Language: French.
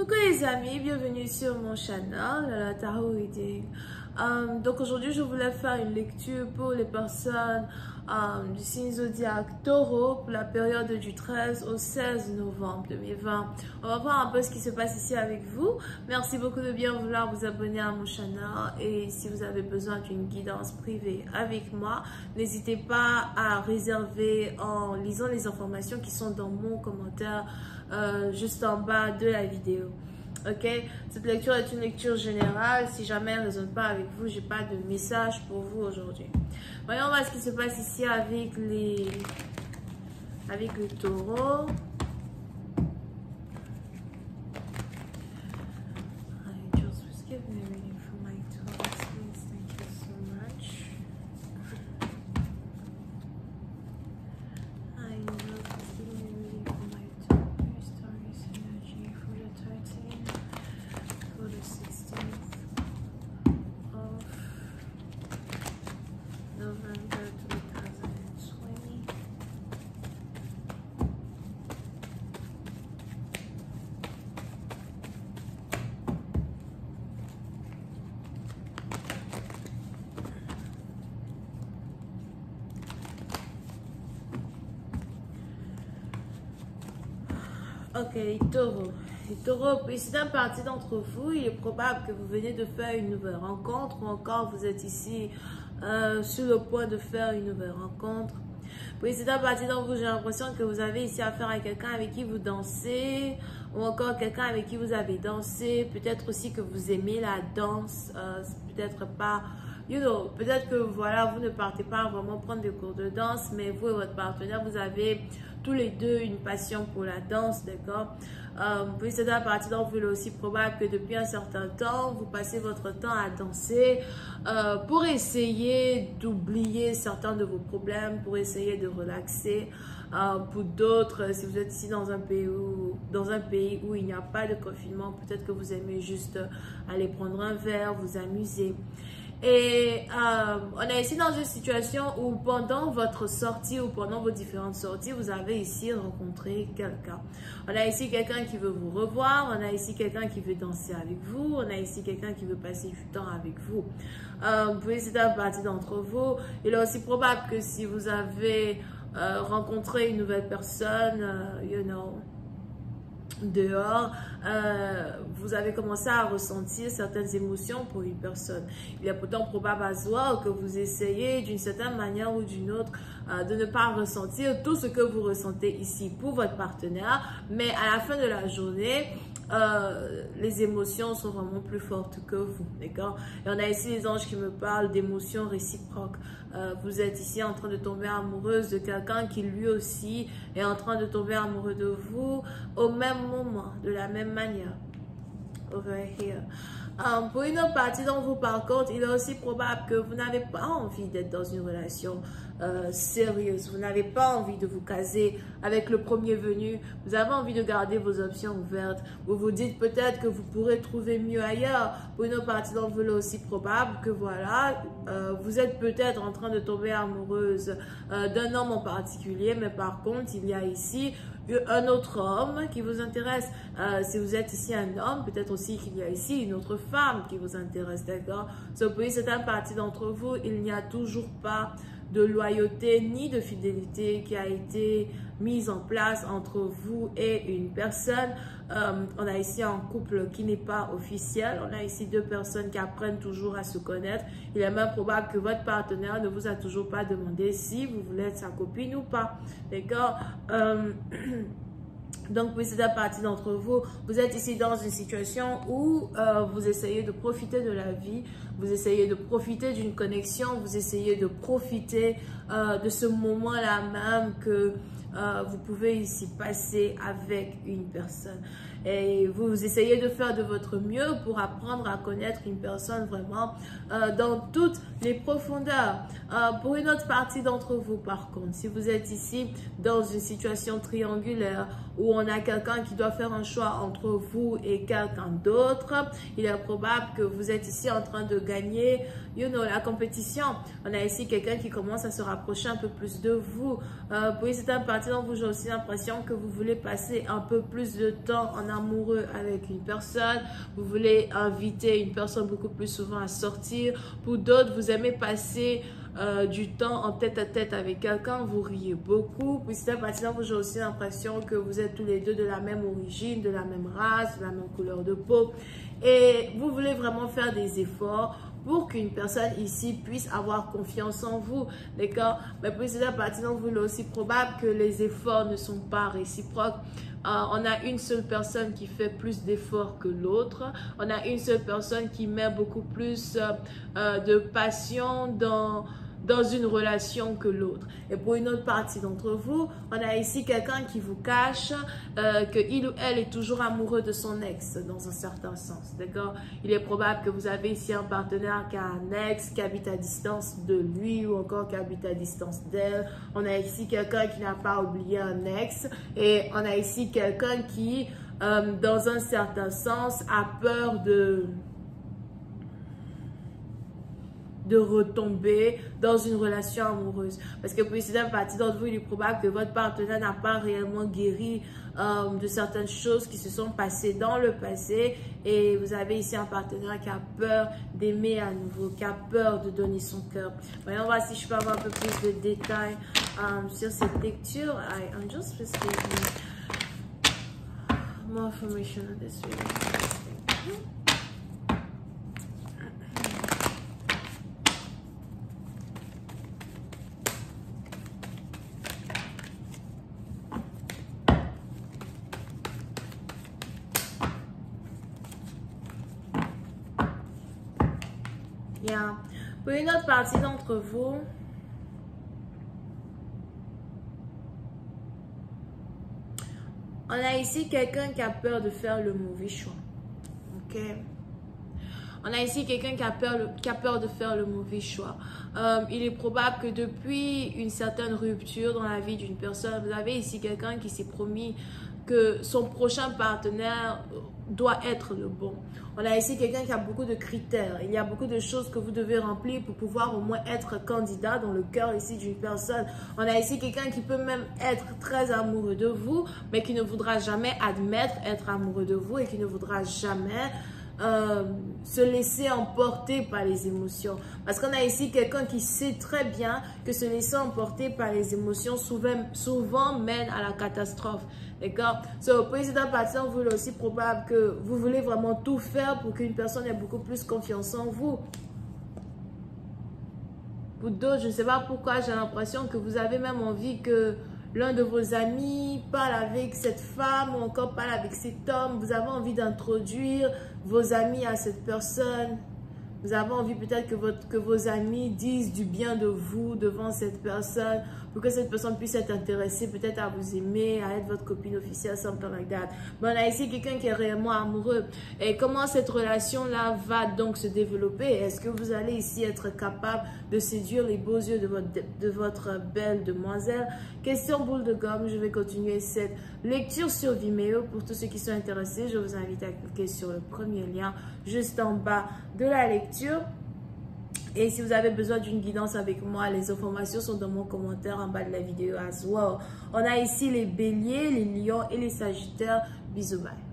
Coucou les amis, bienvenue sur mon channel, la Tarot Reading. Donc aujourd'hui je voulais faire une lecture pour les personnes du signe zodiaque Taureau pour la période du 13 au 16 novembre 2020. On va voir un peu ce qui se passe ici avec vous. Merci beaucoup de bien vouloir vous abonner à mon channel et si vous avez besoin d'une guidance privée avec moi, n'hésitez pas à réserver en lisant les informations qui sont dans mon commentaire juste en bas de la vidéo. Ok, cette lecture est une lecture générale. Si jamais elle ne résonne pas avec vous, j'ai pas de message pour vous aujourd'hui. Voyons voir ce qui se passe ici avec les taureaux. Angels, please give me a reading for my Taurus, please. Thank you so much. Angels, please give me a reading for my Taurus, Taurus energy for the 13th, for the 16th of November 2020. Ok, les taureaux. Les taureaux, puis c'est un parti d'entre vous, il est probable que vous venez de faire une nouvelle rencontre ou encore vous êtes ici sur le point de faire une nouvelle rencontre. Oui, c'est un parti d'entre vous, j'ai l'impression que vous avez ici affaire à quelqu'un avec qui vous dansez ou encore quelqu'un avec qui vous avez dansé. Peut-être aussi que vous aimez la danse, peut-être pas... peut-être que voilà, vous ne partez pas vraiment prendre des cours de danse, mais vous et votre partenaire, vous avez tous les deux une passion pour la danse, d'accord? Puis c'est un parti d'entre vous, il est aussi probable que depuis un certain temps, vous passez votre temps à danser pour essayer d'oublier certains de vos problèmes, pour essayer de relaxer. Pour d'autres, si vous êtes ici dans un pays où il n'y a pas de confinement, peut-être que vous aimez juste aller prendre un verre, vous amuser. Et on est ici dans une situation où pendant votre sortie ou pendant vos différentes sorties, vous avez ici rencontré quelqu'un. On a ici quelqu'un qui veut vous revoir, on a ici quelqu'un qui veut danser avec vous, on a ici quelqu'un qui veut passer du temps avec vous. Puis c'est un parti d'entre vous. Il est aussi probable que si vous avez rencontré une nouvelle personne, dehors, vous avez commencé à ressentir certaines émotions pour une personne. Il est pourtant probable à soi que vous essayez d'une certaine manière ou d'une autre de ne pas ressentir tout ce que vous ressentez ici pour votre partenaire, mais à la fin de la journée, les émotions sont vraiment plus fortes que vous, d'accord? Et on a ici les anges qui me parlent d'émotions réciproques. Vous êtes ici en train de tomber amoureuse de quelqu'un qui lui aussi est en train de tomber amoureux de vous au même moment, de la même manière. Over here. Pour une autre partie d'entre vous, par contre, il est aussi probable que vous n'avez pas envie d'être dans une relation sérieuse. Vous n'avez pas envie de vous caser avec le premier venu. Vous avez envie de garder vos options ouvertes. Vous vous dites peut-être que vous pourrez trouver mieux ailleurs. Pour une autre partie d'entre vous, il est aussi probable que voilà, vous êtes peut-être en train de tomber amoureuse d'un homme en particulier, mais par contre, il y a ici un autre homme qui vous intéresse. Si vous êtes ici un homme, peut-être aussi qu'il y a ici une autre femme qui vous intéresse, d'accord? Puis c'est un parti d'entre vous, il n'y a toujours pas de loyauté ni de fidélité qui a été mise en place entre vous et une personne. On a ici un couple qui n'est pas officiel. On a ici deux personnes qui apprennent toujours à se connaître. Il est même probable que votre partenaire ne vous a toujours pas demandé si vous voulez être sa copine ou pas. D'accord? Donc, oui, c'est un parti d'entre vous. Vous êtes ici dans une situation où vous essayez de profiter de la vie, vous essayez de profiter d'une connexion, vous essayez de profiter de ce moment-là même que vous pouvez ici passer avec une personne. Et vous essayez de faire de votre mieux pour apprendre à connaître une personne vraiment dans toutes les profondeurs. Pour une autre partie d'entre vous, par contre, si vous êtes ici dans une situation triangulaire où on a quelqu'un qui doit faire un choix entre vous et quelqu'un d'autre, il est probable que vous êtes ici en train de gagner la compétition. On a ici quelqu'un qui commence à se rapprocher un peu plus de vous. Puis c'est un parti partie d'entre vous, j'ai aussi l'impression que vous voulez passer un peu plus de temps en amoureux avec une personne. Vous voulez inviter une personne beaucoup plus souvent à sortir. Pour d'autres, vous aimez passer du temps en tête-à-tête avec quelqu'un. Vous riez beaucoup. Puis c'est partie d'entre vous, j'ai aussi l'impression que vous êtes tous les deux de la même origine, de la même race, de la même couleur de peau. Et vous voulez vraiment faire des efforts pour qu'une personne ici puisse avoir confiance en vous, d'accord? Mais puis c'est la partie dont vous, il est aussi probable que les efforts ne sont pas réciproques. On a une seule personne qui fait plus d'efforts que l'autre. On a une seule personne qui met beaucoup plus de passion dans une relation que l'autre. Et pour une autre partie d'entre vous, on a ici quelqu'un qui vous cache qu'il ou elle est toujours amoureux de son ex dans un certain sens, d'accord? Il est probable que vous avez ici un partenaire qui a un ex, qui habite à distance de lui ou encore qui habite à distance d'elle. On a ici quelqu'un qui n'a pas oublié un ex et on a ici quelqu'un qui, dans un certain sens, a peur de retomber dans une relation amoureuse. Parce que pour une certaine partie d'entre vous, il est probable que votre partenaire n'a pas réellement guéri de certaines choses qui se sont passées dans le passé. Et vous avez ici un partenaire qui a peur d'aimer à nouveau, qui a peur de donner son cœur. Voyons voir si je peux avoir un peu plus de détails sur cette lecture. I'm just receiving more information on this reading. Yeah. Pour une autre partie d'entre vous, on a ici quelqu'un qui a peur de faire le mauvais choix. Ok? On a ici quelqu'un qui a peur de faire le mauvais choix. Il est probable que depuis une certaine rupture dans la vie d'une personne, vous avez ici quelqu'un qui s'est promis que son prochain partenaire doit être le bon. On a ici quelqu'un qui a beaucoup de critères. Il y a beaucoup de choses que vous devez remplir pour pouvoir au moins être candidat dans le cœur ici d'une personne. On a ici quelqu'un qui peut même être très amoureux de vous, mais qui ne voudra jamais admettre être amoureux de vous et qui ne voudra jamais se laisser emporter par les émotions. Parce qu'on a ici quelqu'un qui sait très bien que se laisser emporter par les émotions souvent mène à la catastrophe. D'accord? So, pour cette partie, vous est aussi probable que vous voulez vraiment tout faire pour qu'une personne ait beaucoup plus confiance en vous. Pour d'autres, je ne sais pas pourquoi, j'ai l'impression que vous avez même envie que l'un de vos amis parle avec cette femme ou encore parle avec cet homme. Vous avez envie d'introduire vos amis à cette personne. Vous avez envie peut-être que vos amis disent du bien de vous devant cette personne pour que cette personne puisse être intéressée peut-être à vous aimer, à être votre copine officielle, something like that. Mais on a ici quelqu'un qui est réellement amoureux. Et comment cette relation-là va donc se développer? Est-ce que vous allez ici être capable de séduire les beaux yeux de votre belle demoiselle? Question boule de gomme, je vais continuer cette lecture sur Vimeo. Pour tous ceux qui sont intéressés, je vous invite à cliquer sur le premier lien juste en bas de la lecture. Et si vous avez besoin d'une guidance avec moi, les informations sont dans mon commentaire en bas de la vidéo as well. On a ici les béliers, les lions et les sagittaires. Bisous, bye.